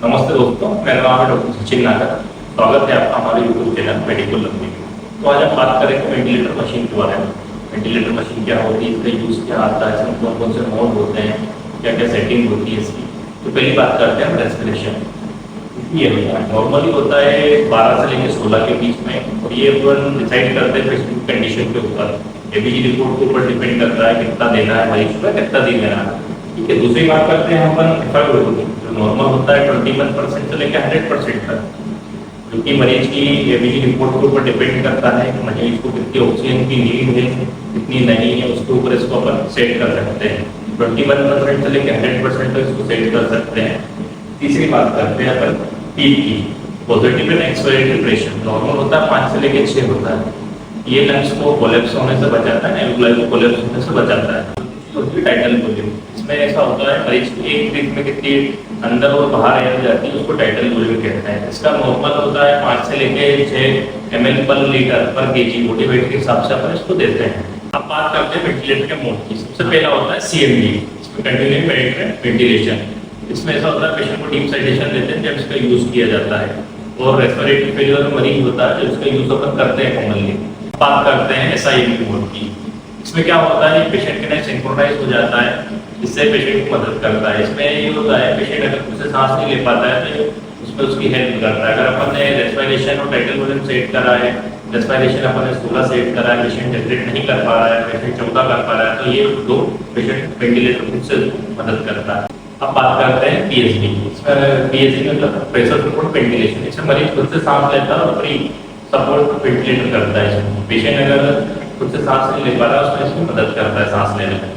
नमस्ते दोस्तों, मेरा नाम है डॉक्टर सचिन नागर। स्वागत है आपका हमारे यूट्यूब चैनल मेडिकल लर्निंग में। तो आज हम बात करेंगे वेंटिलेटर मशीन के बारे में। वेंटिलेटर मशीन क्या होती है, इसका यूज़ क्या आता है, इसमें कौन कौन से मोड होते हैं, क्या क्या सेटिंग होती है इसकी। तो पहली बात करते हैं रेस्पिरेशन। ये नॉर्मली होता है 12 से लेकर 16 के बीच में, और ये अपन डिसाइड करते हैं पेशेंट कंडीशन के ऊपर। एबीजी रिपोर्ट के ऊपर डिपेंड करता है कितना देना है मरीज को, कितना दिन देना है। ठीक है, दूसरी बात करते हैं अपन एफआरडब्ल्यू, जो नॉर्मल होता है 21% से लेकर 100% तक, जो कि मरीज की एबीजी रिपोर्ट के ऊपर डिपेंड करता है कि मरीज को कितनी ऑक्सीजन की नीड है, कितनी नहीं है, उसके ऊपर इसको अपन सेट कर सकते हैं। 21% से लेकर 100% तक इसको सेट कर सकते हैं। तीसरी बात करते हैं अपन पीक की, positive and expiratory pressure. Normal होता है 5 से लेकर 6 होता है। ये लंग्स को कोलैप्स होने से बचाता है, एल्वुलाई को कोलैप्स होने से बचाता है। टाइटल वॉल्यूम, इसमें ऐसा होता है मरीज की एक ब्रीथ में कितनी अंदर और बाहर एयर जाती है, उसको टाइटल वॉल्यूम कहते हैं। इसका नॉर्मल होता है 5 से लेकर 6 ml पर लीटर पर केजी बॉडी वेट के हिसाब से अपन इसको देते हैं। अब बात करते हैं वेंटिलेटर के मोड की। सबसे पहला होता है सीएमडी, इसमें कंटिन्यूअस पेडिट्रिक वेंटिलेशन। इसमें ऐसा होता है पेशेंट को डीप सेडेशन देते हैं जब इसका यूज किया जाता है, और रेस्पिरेटरी फेलियर मरीज होता है जब इसका यूज अपन करते हैं कॉमनली। बात करते हैं एसआईएमडी मोड की। इसमें क्या होता है, पेशेंट के साथ सिंक्रोनाइज हो जाता है, इससे पेशेंट को मदद करता है। इसमें ये होता है पेशेंट अगर खुद से सांस नहीं ले पाता है तो उसमें उसकी हेल्प करता है। अगर अपन ने रेस्पिरेशन और टाइटल वॉल्यूम सेट करा है, रेस्पिरेशन अपन ने 16 सेट करा है, पेशेंट जनरेट नहीं कर पा रहा है, पेशेंट 14 कर पा रहा है, तो ये दो पेशेंट वेंटिलेटर खुद से मदद करता है। अब बात करते हैं पीएचडी। इसमें पीएचडी मतलब प्रेशर सपोर्ट वेंटिलेशन। इसमें मरीज खुद से सांस लेता है और फ्री सपोर्ट वेंटिलेटर करता है। पेशेंट अगर खुद से सांस नहीं ले पा रहा है, उसमें इसकी मदद करता है सांस लेने में।